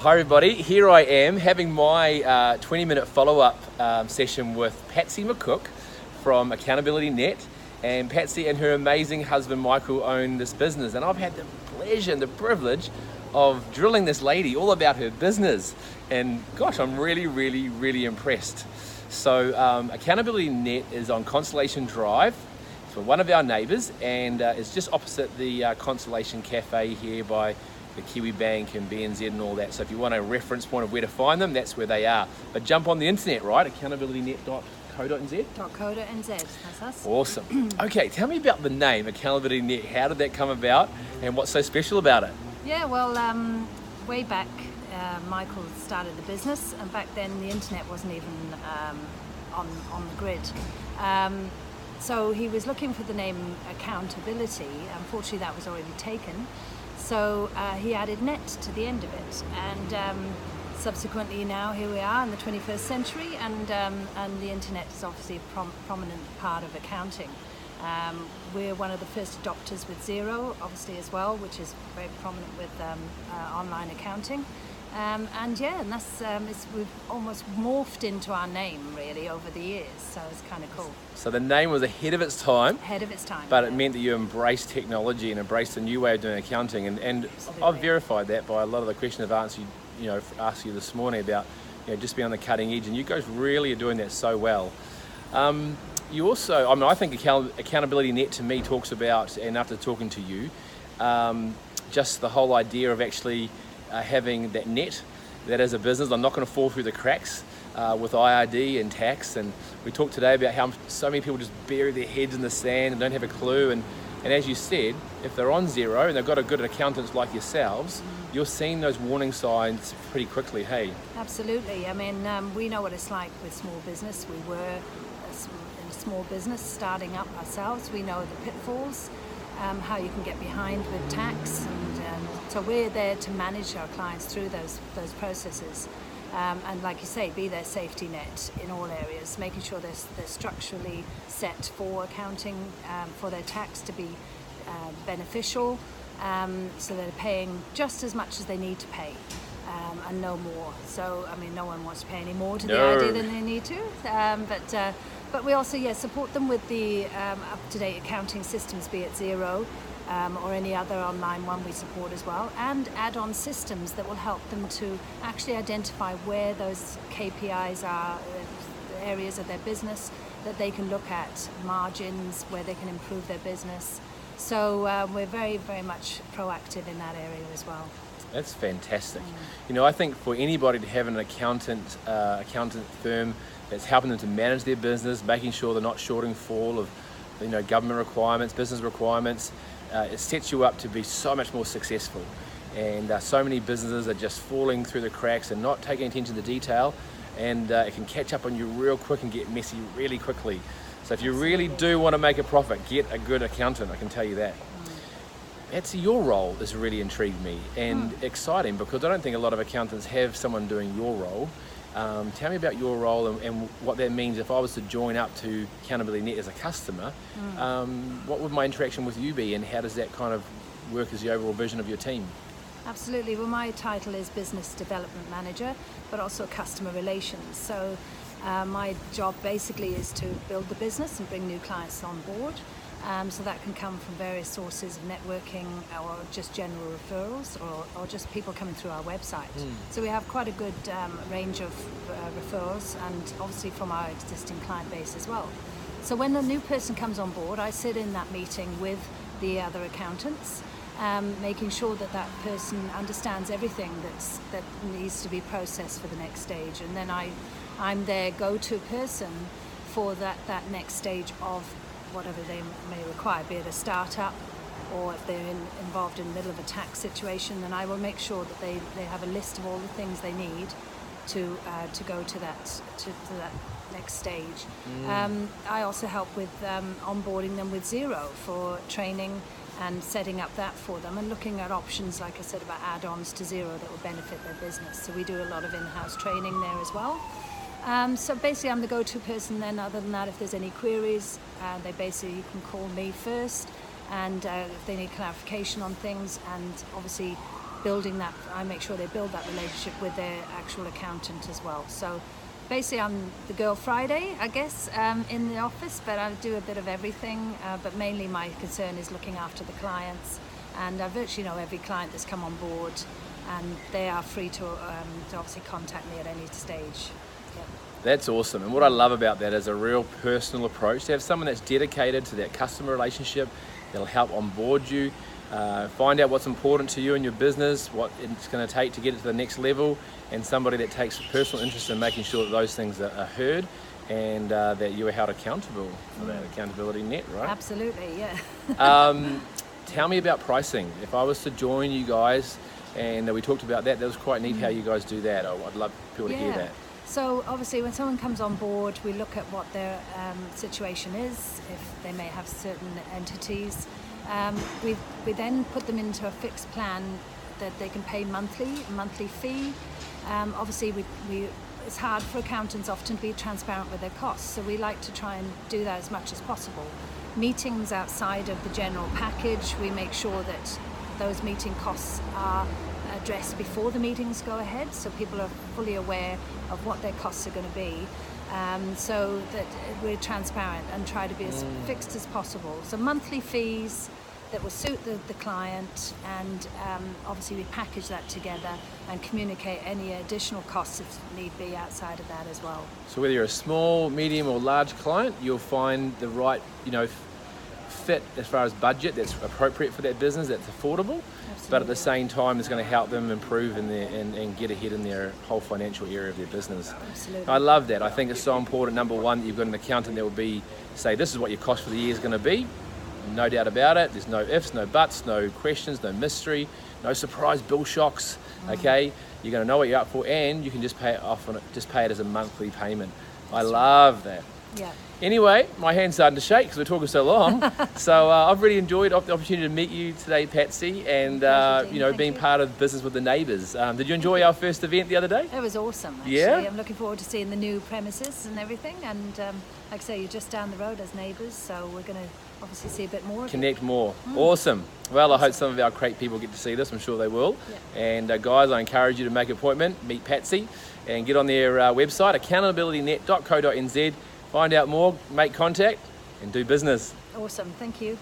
Hi everybody, here I am having my 20-minute follow-up session with Patsy McCook from AccountabilityNet, and Patsy and her amazing husband Michael own this business, and I've had the pleasure and the privilege of drilling this lady all about her business, and gosh, I'm really impressed. So AccountabilityNet is on Constellation Drive. It's for one of our neighbours, and it's just opposite the Constellation Cafe here by the Kiwi Bank and BNZ and all that. So if you want a reference point of where to find them, that's where they are. But jump on the internet, right? AccountabilityNet.co.nz? .co.nz, that's us. Awesome. Okay, tell me about the name AccountabilityNet. How did that come about and what's so special about it? Yeah, well, way back, Michael started the business, and back then the internet wasn't even on the grid. So he was looking for the name Accountability. Unfortunately, that was already taken. So he added net to the end of it, and subsequently now here we are in the 21st century, and the internet is obviously a prominent part of accounting. We're one of the first adopters with Xero, obviously, as well, which is very prominent with online accounting. And that's we've almost morphed into our name really over the years, so it's kind of cool. So the name was ahead of its time. Ahead of its time. But it meant that you embraced technology and embraced a new way of doing accounting, and I've verified that by a lot of the questions I've asked you this morning about just being on the cutting edge, and you guys really are doing that so well. You also, I think AccountabilityNet to me talks about, and after talking to you, just the whole idea of actually having that net, that as a business I'm not going to fall through the cracks with IRD and tax. And we talked today about how so many people just bury their heads in the sand and don't have a clue, and as you said, if they're on Xero and they've got a good accountants like yourselves, you're seeing those warning signs pretty quickly. Hey, absolutely. I mean, we know what it's like with small business. We were in a small business starting up ourselves. We know the pitfalls, how you can get behind with tax, and so we're there to manage our clients through those processes, and like you say, be their safety net in all areas, making sure they're structurally set for accounting, for their tax to be beneficial, so they're paying just as much as they need to pay, and no more. So I mean, no one wants to pay any more to the idea than they need to, but we also support them with the up-to-date accounting systems, be it Xero or any other online one we support as well, and add-on systems that will help them to actually identify where those KPIs are, areas of their business that they can look at, margins, where they can improve their business. So we're very much proactive in that area as well. That's fantastic. I think for anybody to have an accountant firm that's helping them to manage their business, making sure they're not shorting fall of government requirements, business requirements, it sets you up to be so much more successful. And so many businesses are just falling through the cracks and not taking attention to detail, and it can catch up on you real quick and get messy really quickly. So if you really do want to make a profit, get a good accountant, I can tell you that. Patsy, your role has really intrigued me and exciting, because I don't think a lot of accountants have someone doing your role. Tell me about your role and what that means. If I was to join up to AccountabilityNet as a customer, what would my interaction with you be, and how does that kind of work as the overall vision of your team? Absolutely. Well, my title is Business Development Manager, but also Customer Relations. So my job basically is to build the business and bring new clients on board. So that can come from various sources of networking, or just general referrals, or just people coming through our website. So we have quite a good range of referrals, and obviously from our existing client base as well. So when a new person comes on board, I sit in that meeting with the other accountants, making sure that person understands everything that needs to be processed for the next stage. And then I'm their go-to person for that next stage of whatever they may require, be it a startup, or if they're involved in the middle of a tax situation, then I will make sure that they have a list of all the things they need to go to that next stage. I also help with onboarding them with Xero for training and setting up that for them, and looking at options, like I said, about add-ons to Xero that will benefit their business. So we do a lot of in-house training there as well. So basically I'm the go-to person then. Other than that, if there's any queries, they basically can call me first, and if they need clarification on things, and obviously I make sure they build that relationship with their actual accountant as well. So basically I'm the girl Friday, I guess, in the office, but I do a bit of everything, but mainly my concern is looking after the clients, and I virtually know every client that's come on board, and they are free to obviously contact me at any stage. Yeah. That's awesome. And what I love about that is a real personal approach. To have someone that's dedicated to that customer relationship, that'll help onboard you, find out what's important to you in your business, what it's going to take to get it to the next level, and somebody that takes personal interest in making sure that those things are heard, and that you are held accountable for that AccountabilityNet, right? Absolutely, yeah. Tell me about pricing. If I was to join you guys, and we talked about that, that was quite neat how you guys do that. I'd love people to hear that. So obviously when someone comes on board, we look at what their situation is, if they may have certain entities. We then put them into a fixed plan that they can pay a monthly fee. Obviously it's hard for accountants often to be transparent with their costs, so we like to try and do that as much as possible. Meetings outside of the general package, we make sure that those meeting costs are addressed before the meetings go ahead, so people are fully aware of what their costs are going to be, so that we're transparent and try to be as fixed as possible. So monthly fees that will suit the client, and obviously we package that together and communicate any additional costs if need be outside of that as well. So whether you're a small, medium or large client, you'll find the right, fit as far as budget that's appropriate for that business, that's affordable. Absolutely. But at the same time it's going to help them improve and get ahead in their whole financial area of their business. Absolutely. I love that. I think it's so important, number one, that you've got an accountant that will say this is what your cost for the year is going to be. No doubt about it. There's no ifs, no buts, no questions, no mystery, no surprise bill shocks. Okay, you're going to know what you're up for, and you can just pay it off just pay it as a monthly payment. I love that. Yeah. Anyway, my hand's starting to shake because we're talking so long. So I've really enjoyed the opportunity to meet you today, Patsy, and being part of Business with the Neighbours. Did you enjoy our first event the other day? It was awesome, actually. Yeah? I'm looking forward to seeing the new premises and everything, and like I say, you're just down the road as neighbours, so we're going to obviously see a bit more. Connect more. Awesome. Well, I hope some of our great people get to see this. I'm sure they will. Yeah. And guys, I encourage you to make an appointment, meet Patsy, and get on their website, accountabilitynet.co.nz. Find out more, make contact, and do business. Awesome. Thank you.